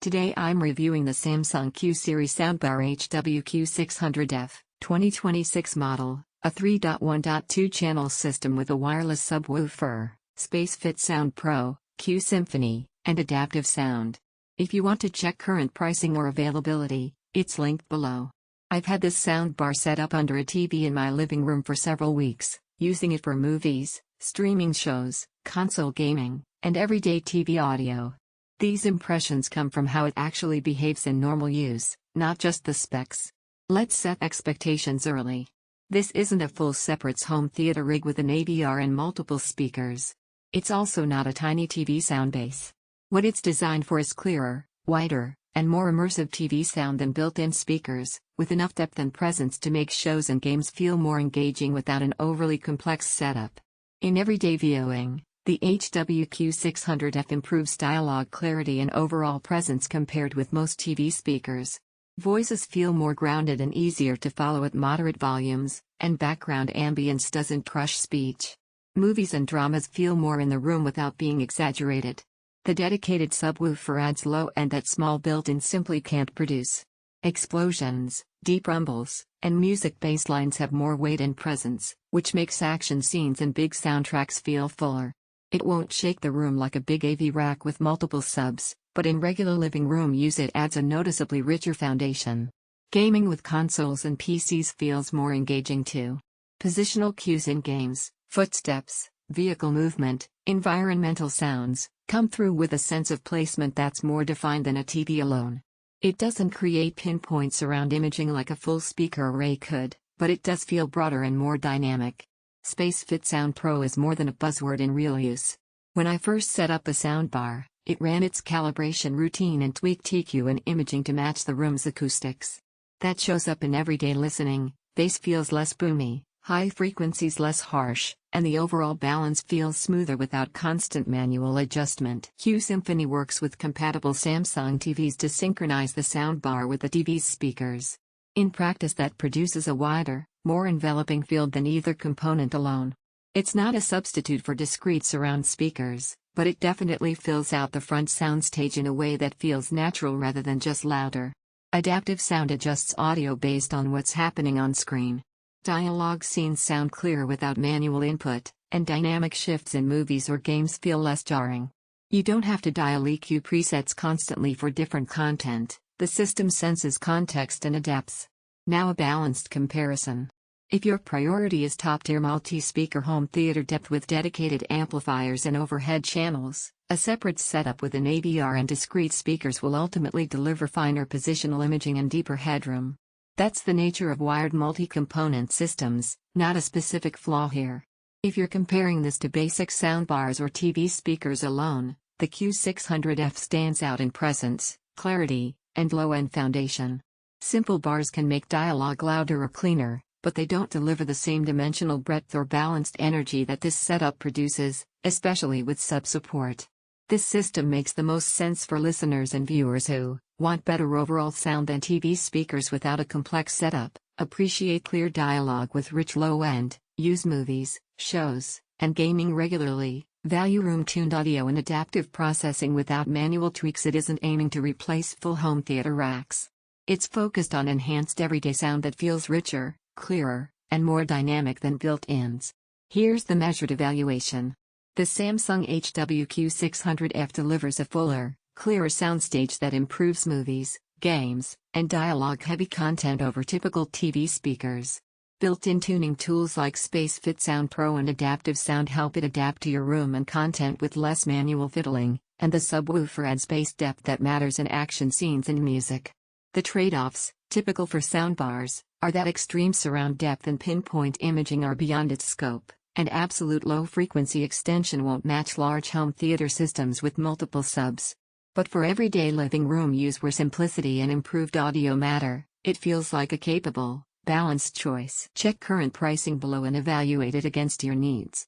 Today I'm reviewing the Samsung Q-Series Soundbar HW-Q600F 2026 model, a 3.1.2 channel system with a wireless subwoofer, SpaceFit Sound Pro, Q-Symphony, and adaptive sound. If you want to check current pricing or availability, it's linked below. I've had this soundbar set up under a TV in my living room for several weeks, using it for movies, streaming shows, console gaming, and everyday TV audio. These impressions come from how it actually behaves in normal use, not just the specs. Let's set expectations early. This isn't a full separate home theater rig with an AVR and multiple speakers. It's also not a tiny TV sound base. What it's designed for is clearer, wider, and more immersive TV sound than built-in speakers, with enough depth and presence to make shows and games feel more engaging without an overly complex setup. In everyday viewing, the HW-Q600F improves dialogue clarity and overall presence compared with most TV speakers. Voices feel more grounded and easier to follow at moderate volumes, and background ambience doesn't crush speech. Movies and dramas feel more in the room without being exaggerated. The dedicated subwoofer adds low end that small built-in simply can't produce. Explosions, deep rumbles, and music bass lines have more weight and presence, which makes action scenes and big soundtracks feel fuller. It won't shake the room like a big AV rack with multiple subs, but in regular living room use it adds a noticeably richer foundation. Gaming with consoles and PCs feels more engaging too. Positional cues in games, footsteps, vehicle movement, environmental sounds, come through with a sense of placement that's more defined than a TV alone. It doesn't create pinpoints around imaging like a full speaker array could, but it does feel broader and more dynamic. SpaceFit Sound Pro is more than a buzzword in real use. When I first set up a soundbar, it ran its calibration routine and tweaked EQ and imaging to match the room's acoustics. That shows up in everyday listening, bass feels less boomy, high frequencies less harsh, and the overall balance feels smoother without constant manual adjustment. Q-Symphony works with compatible Samsung TVs to synchronize the soundbar with the TV's speakers. In practice that produces a wider, more enveloping field than either component alone. It's not a substitute for discrete surround speakers, but it definitely fills out the front soundstage in a way that feels natural rather than just louder. Adaptive sound adjusts audio based on what's happening on screen. Dialogue scenes sound clear without manual input, and dynamic shifts in movies or games feel less jarring. You don't have to dial EQ presets constantly for different content, the system senses context and adapts. Now a balanced comparison. If your priority is top-tier multi-speaker home theater depth with dedicated amplifiers and overhead channels, a separate setup with an AVR and discrete speakers will ultimately deliver finer positional imaging and deeper headroom. That's the nature of wired multi-component systems, not a specific flaw here. If you're comparing this to basic soundbars or TV speakers alone, the Q600F stands out in presence, clarity, and low-end foundation. Simple bars can make dialogue louder or cleaner, but they don't deliver the same dimensional breadth or balanced energy that this setup produces, especially with sub support. This system makes the most sense for listeners and viewers who want better overall sound than TV speakers without a complex setup, appreciate clear dialogue with rich low-end, use movies, shows, and gaming regularly, value room-tuned audio and adaptive processing without manual tweaks. It isn't aiming to replace full home theater racks. It's focused on enhanced everyday sound that feels richer, clearer, and more dynamic than built-ins. Here's the measured evaluation. The Samsung HW-Q600F delivers a fuller, clearer soundstage that improves movies, games, and dialogue-heavy content over typical TV speakers. Built-in tuning tools like SpaceFit Sound Pro and adaptive sound help it adapt to your room and content with less manual fiddling, and the subwoofer adds bass depth that matters in action scenes and music. The trade-offs, typical for soundbars, are that extreme surround depth and pinpoint imaging are beyond its scope, and absolute low-frequency extension won't match large home theater systems with multiple subs. But for everyday living room use where simplicity and improved audio matter, it feels like a capable, balanced choice. Check current pricing below and evaluate it against your needs.